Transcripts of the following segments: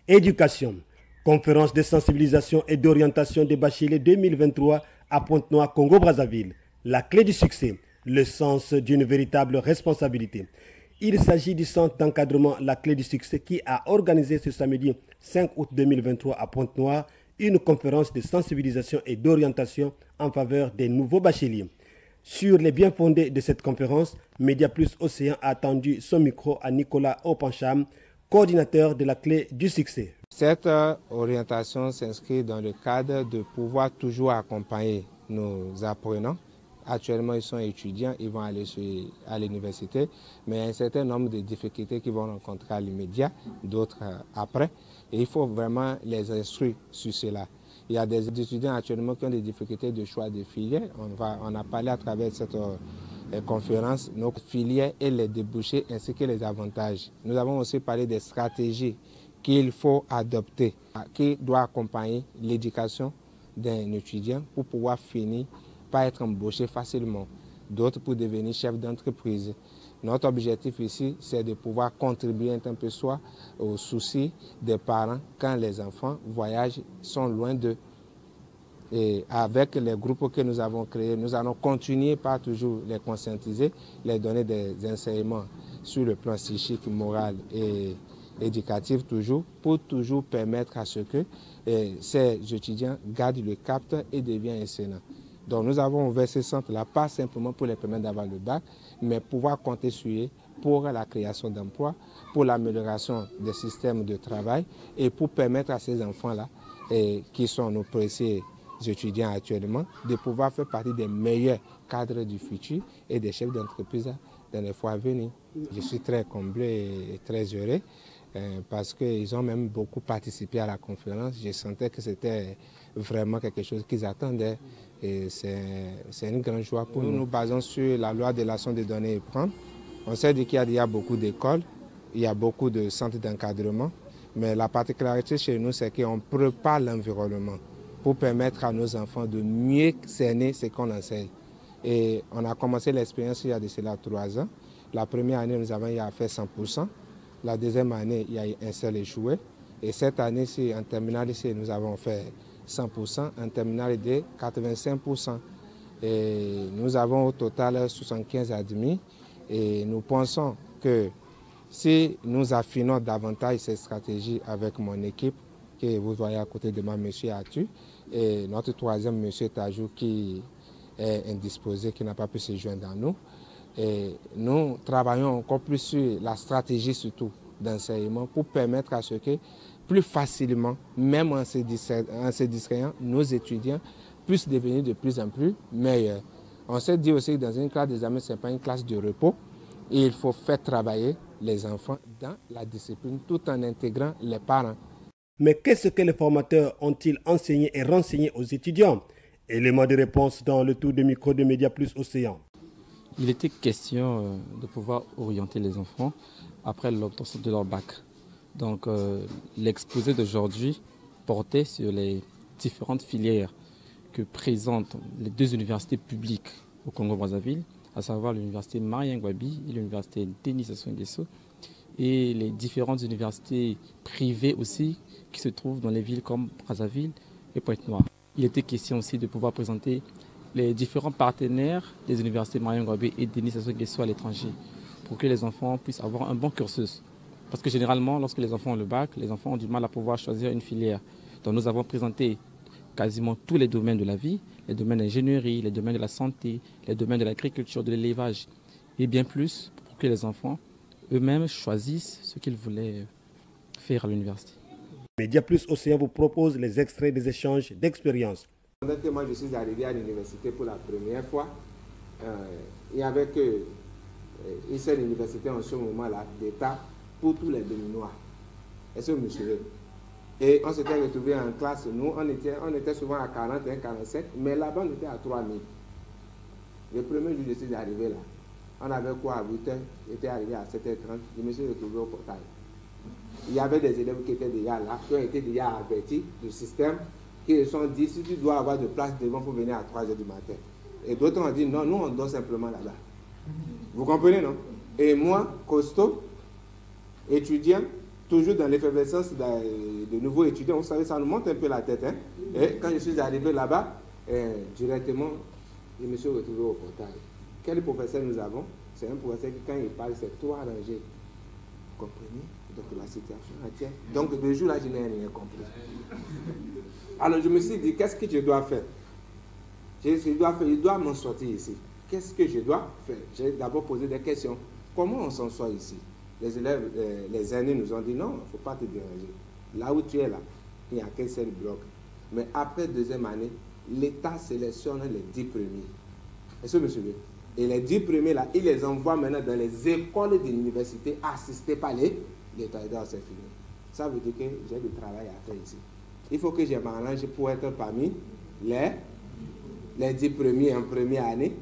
Éducation. Conférence de sensibilisation et d'orientation des bacheliers 2023 à Pointe-Noire, Congo-Brazzaville. La clé du succès, le sens d'une véritable responsabilité. Il s'agit du centre d'encadrement La Clé du Succès qui a organisé ce samedi 5 août 2023 à Pointe-Noire une conférence de sensibilisation et d'orientation en faveur des nouveaux bacheliers. Sur les biens fondés de cette conférence, Média Plus Océan a tendu son micro à Nicolas Opancham, coordinateur de La Clé du Succès. Cette orientation s'inscrit dans le cadre de pouvoir toujours accompagner nos apprenants. Actuellement, ils sont étudiants, ils vont aller à l'université, mais il y a un certain nombre de difficultés qu'ils vont rencontrer à l'immédiat, d'autres après. Et il faut vraiment les instruire sur cela. Il y a des étudiants actuellement qui ont des difficultés de choix de filières. On a parlé à travers cette conférence, nos filières et les débouchés ainsi que les avantages. Nous avons aussi parlé des stratégies qu'il faut adopter, qui doit accompagner l'éducation d'un étudiant pour pouvoir finir par être embauché facilement, d'autres pour devenir chef d'entreprise. Notre objectif ici, c'est de pouvoir contribuer un peu soit aux soucis des parents quand les enfants voyagent, sont loin d'eux. Et avec les groupes que nous avons créés, nous allons continuer par toujours les conscientiser, les donner des enseignements sur le plan psychique, moral et éducatif toujours, pour toujours permettre à ce que ces étudiants gardent le cap et deviennent excellents. Donc nous avons ouvert ce centre-là, pas simplement pour les permettre d'avoir le bac, mais pouvoir compter sur eux pour la création d'emplois, pour l'amélioration des systèmes de travail et pour permettre à ces enfants-là, qui sont nos précieux étudiants actuellement, de pouvoir faire partie des meilleurs cadres du futur et des chefs d'entreprise dans les fois à venir. Je suis très comblé et très heureux parce qu'ils ont même beaucoup participé à la conférence. Je sentais que c'était vraiment quelque chose qu'ils attendaient et c'est une grande joie pour nous. Nous nous basons sur la loi de l'action de donner et prendre. On sait qu'il y a beaucoup d'écoles, il y a beaucoup de centres d'encadrement, mais la particularité chez nous, c'est qu'on prépare l'environnement pour permettre à nos enfants de mieux cerner ce qu'on enseigne. Et on a commencé l'expérience il y a de cela 3 ans. La première année, nous avons fait 100%. La deuxième année, il y a eu un seul échoué. Et cette année, en terminale, ici, nous avons fait 100%, en terminale D, 85%. Et nous avons au total 75 admis. Et nous pensons que si nous affinons davantage cette stratégie avec mon équipe, que vous voyez à côté de moi, M. Atu, et notre troisième, M. Tajou, qui est indisposé, qui n'a pas pu se joindre à nous. Et nous travaillons encore plus sur la stratégie surtout d'enseignement pour permettre à ce que plus facilement, même en se distrayant, nos étudiants puissent devenir de plus en plus meilleurs. On s'est dit aussi que dans une classe d'examen, ce n'est pas une classe de repos. Et il faut faire travailler les enfants dans la discipline tout en intégrant les parents. Mais qu'est-ce que les formateurs ont-ils enseigné et renseigné aux étudiants? Élément de réponse dans le tour de micro de Média Plus Océan. Il était question de pouvoir orienter les enfants après l'obtention de leur bac. Donc l'exposé d'aujourd'hui portait sur les différentes filières que présentent les 2 universités publiques au Congo-Brazzaville, à savoir l'université Marien Ngouabi et l'université Denis Sassou Nguesso, et les différentes universités privées aussi qui se trouvent dans les villes comme Brazzaville et Pointe-Noire. Il était question aussi de pouvoir présenter les différents partenaires des universités Marien Ngouabi et Denis Sassou Nguesso à l'étranger pour que les enfants puissent avoir un bon cursus. Parce que généralement, lorsque les enfants ont le bac, les enfants ont du mal à pouvoir choisir une filière. Donc nous avons présenté quasiment tous les domaines de la vie, les domaines de l'ingénierie, les domaines de la santé, les domaines de l'agriculture, de l'élevage, et bien plus pour que les enfants eux-mêmes choisissent ce qu'ils voulaient faire à l'université. Média Plus Océan vous propose les extraits des échanges d'expériences. Pendant que moi je suis arrivé à l'université pour la première fois, il n'y avait qu'une seule université en ce moment-là d'État pour tous les Béninois. Est-ce que vous me suivez? Et on s'était retrouvés en classe, nous on était souvent à 41, 45, mais là-bas on était à 3000. Le premier jour je suis arrivé là, on avait quoi à 8h, j'étais arrivé à 7h30, je me suis retrouvé au portail. Il y avait des élèves qui étaient déjà là, qui ont été déjà avertis du système, qui se sont dit, si tu dois avoir de place devant, il faut venir à 3h du matin. Et d'autres ont dit, non, nous on dort simplement là-bas. Vous comprenez, non? Et moi, costaud, étudiant, toujours dans l'effervescence de nouveaux étudiants, vous savez, ça nous monte un peu la tête. Hein? Et quand je suis arrivé là-bas, directement, je me suis retrouvé au portail. Quel professeur nous avons? C'est un professeur qui, quand il parle, c'est 3 rangées. Vous comprenez? Donc la situation entière. Donc le jour-là, je n'ai rien compris. Alors je me suis dit, qu'est-ce que je dois faire? Je dois m'en sortir ici. Qu'est-ce que je dois faire? J'ai d'abord posé des questions. Comment on s'en sort ici? Les élèves, les aînés nous ont dit, non, il ne faut pas te déranger. Là où tu es là, il n'y a qu'un seul bloc. Mais après 2e année, l'État sélectionne les 10 premiers. Est-ce que vous me suivez? Et les 10 premiers, là, il les envoie maintenant dans les écoles de l'université assistées par l'État. C'est fini. Ça veut dire que j'ai du travail à faire ici. Il faut que je m'arrange pour être parmi les 10 premiers en première année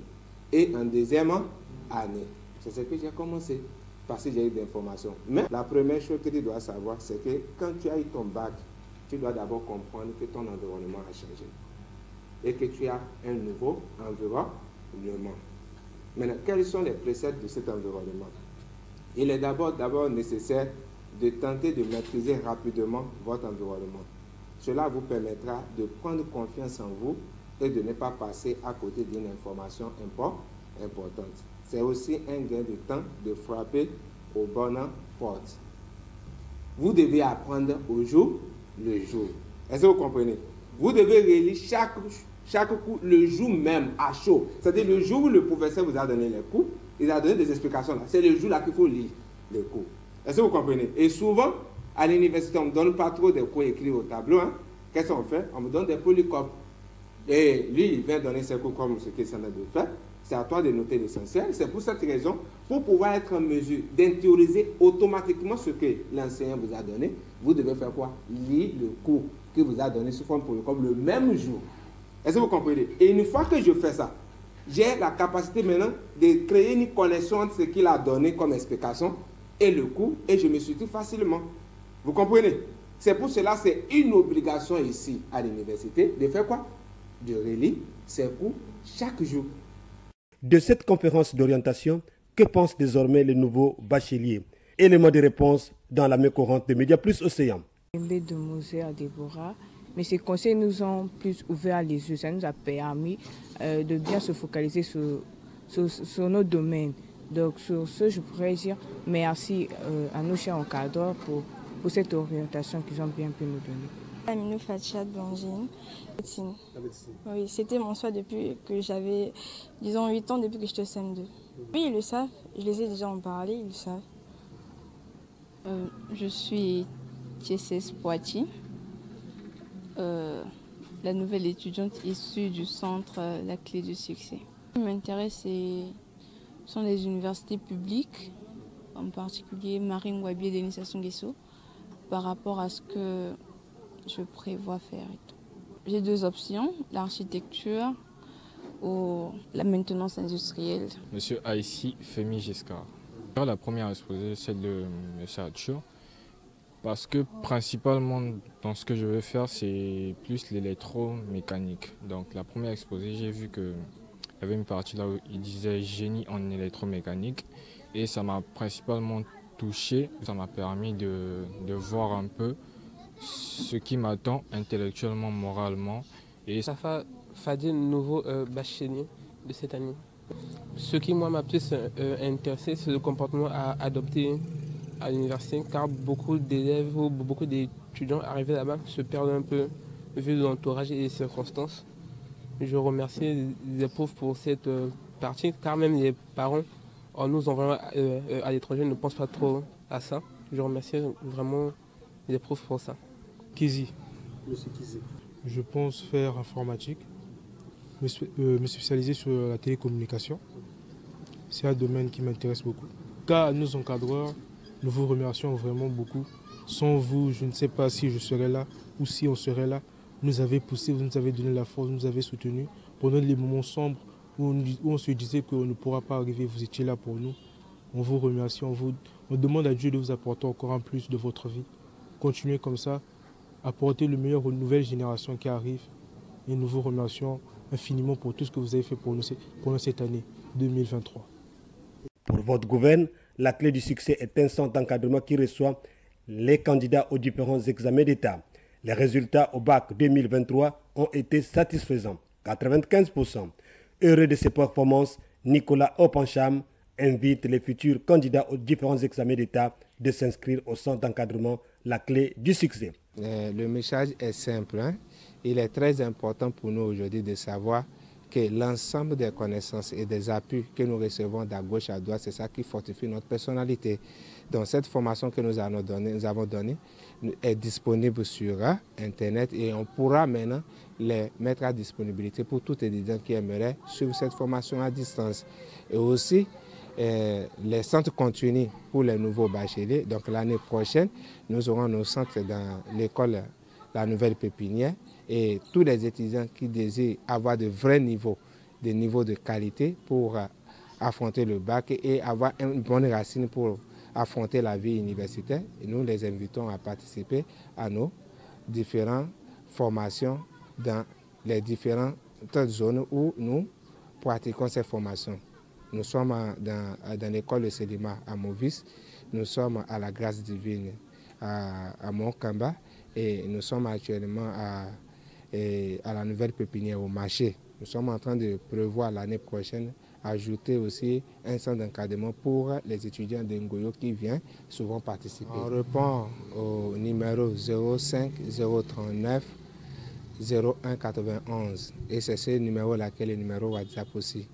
et en 2e année. C'est ce que j'ai commencé parce que j'ai eu des informations. Mais la première chose que tu dois savoir, c'est que quand tu as eu ton bac, tu dois d'abord comprendre que ton environnement a changé et que tu as un nouveau environnement. Maintenant, quels sont les préceptes de cet environnement? Il est d'abord nécessaire de tenter de maîtriser rapidement votre environnement. Cela vous permettra de prendre confiance en vous et de ne pas passer à côté d'une information importante. C'est aussi un gain de temps de frapper aux bonnes portes. Vous devez apprendre au jour le jour. Est-ce que vous comprenez? Vous devez relire chaque cours le jour même à chaud. C'est-à-dire le jour où le professeur vous a donné les cours, il a donné des explications là. C'est le jour là qu'il faut lire les cours. Est-ce que vous comprenez? Et souvent, à l'université, on ne donne pas trop de cours écrits au tableau. Hein? Qu'est-ce qu'on fait? On me donne des polycopes. Et lui, il vient donner ses cours comme ce qu'il s'en a de faire. C'est à toi de noter l'essentiel. C'est pour cette raison, pour pouvoir être en mesure d'intérioriser automatiquement ce que l'enseignant vous a donné, vous devez faire quoi? Lire le cours qu'il vous a donné sous forme polycope le même jour. Est-ce que vous comprenez? Et une fois que je fais ça, j'ai la capacité maintenant de créer une connexion entre ce qu'il a donné comme explication et le cours, et je me situe facilement. Vous comprenez? C'est pour cela, c'est une obligation ici à l'université de faire quoi? De relire ses cours chaque jour. De cette conférence d'orientation, que pensent désormais les nouveaux bacheliers? Élément de réponse dans la main courante de Média Plus Océan. De Mosée à Déborah, mais ces conseils nous ont plus ouvert les yeux. Ça nous a permis de bien se focaliser sur nos domaines. Donc sur ce, je pourrais dire merci à nos chers encadreurs pour cette orientation qu'ils ont bien pu nous donner. Aminou Fatia Bangine. Oui, c'était mon choix depuis que j'avais, disons, 8 ans, depuis que j'étais au CM2. Oui, ils le savent, je les ai déjà en parlé, ils le savent. Je suis TSS Poitiers, la nouvelle étudiante issue du centre La Clé du Succès. Ce qui m'intéresse, sont les universités publiques, en particulier Marine Wabi et Denis Sassou Nguesso, par rapport à ce que je prévois faire. J'ai 2 options, l'architecture ou la maintenance industrielle. Monsieur Aïssi Femi Giscard. La première exposée, c'est de M. Hatchur, parce que principalement dans ce que je veux faire, c'est plus l'électromécanique. Donc la première exposée, j'ai vu qu'il y avait une partie là où il disait génie en électromécanique et ça m'a principalement touché, ça m'a permis de voir un peu ce qui m'attend intellectuellement, moralement. Et Safa Fadil, nouveau bachelier de cette année. Ce qui moi m'a plus intéressé, c'est le comportement à adopter à l'université, car beaucoup d'élèves ou beaucoup d'étudiants arrivés là-bas se perdent un peu vu l'entourage et les circonstances. Je remercie les profs pour cette partie, car même les parents, en nous envoyant à l'étranger, ne pensent pas trop à ça. Je remercie vraiment les profs pour ça. Kizi. Monsieur Kizi. Je pense faire informatique, me spécialiser sur la télécommunication. C'est un domaine qui m'intéresse beaucoup. Car nos encadreurs, nous vous remercions vraiment beaucoup. Sans vous, je ne sais pas si je serais là ou si on serait là. Vous nous avez poussé, vous nous avez donné la force, vous nous avez soutenus. Pendant les moments sombres où on se disait qu'on ne pourra pas arriver, vous étiez là pour nous. On vous remercie, on demande à Dieu de vous apporter encore un plus de votre vie. Continuez comme ça, apportez le meilleur aux nouvelles générations qui arrivent. Et nous vous remercions infiniment pour tout ce que vous avez fait pour nous pendant cette année 2023. Pour votre gouverne, la clé du succès est un centre d'encadrement qui reçoit les candidats aux différents examens d'État. Les résultats au bac 2023 ont été satisfaisants, 95%. Heureux de ces performances, Nicolas Opancham invite les futurs candidats aux différents examens d'État de s'inscrire au centre d'encadrement, la clé du succès. Le message est simple, hein? Il est très important pour nous aujourd'hui de savoir que l'ensemble des connaissances et des appuis que nous recevons d'à gauche à droite, c'est ça qui fortifie notre personnalité. Donc cette formation que nous avons donnée est disponible sur Internet et on pourra maintenant les mettre à disponibilité pour tout étudiant qui aimerait suivre cette formation à distance. Et aussi, les centres continus pour les nouveaux bacheliers. Donc l'année prochaine, nous aurons nos centres dans l'école La Nouvelle Pépinière et tous les étudiants qui désirent avoir de vrais niveaux, des niveaux de qualité pour affronter le bac et avoir une bonne racine pour affronter la vie universitaire. Et nous les invitons à participer à nos différentes formations dans les différentes zones où nous pratiquons ces formations. Nous sommes dans l'école de Célima à Movis, nous sommes à la Grâce Divine à Montcamba et nous sommes actuellement à la Nouvelle Pépinière au marché. Nous sommes en train de prévoir l'année prochaine ajouter aussi un centre d'encadrement pour les étudiants de Ngoyo qui viennent souvent participer. On répond au numéro 05 039 01 91 et c'est ce numéro-là qui est le numéro WhatsApp aussi.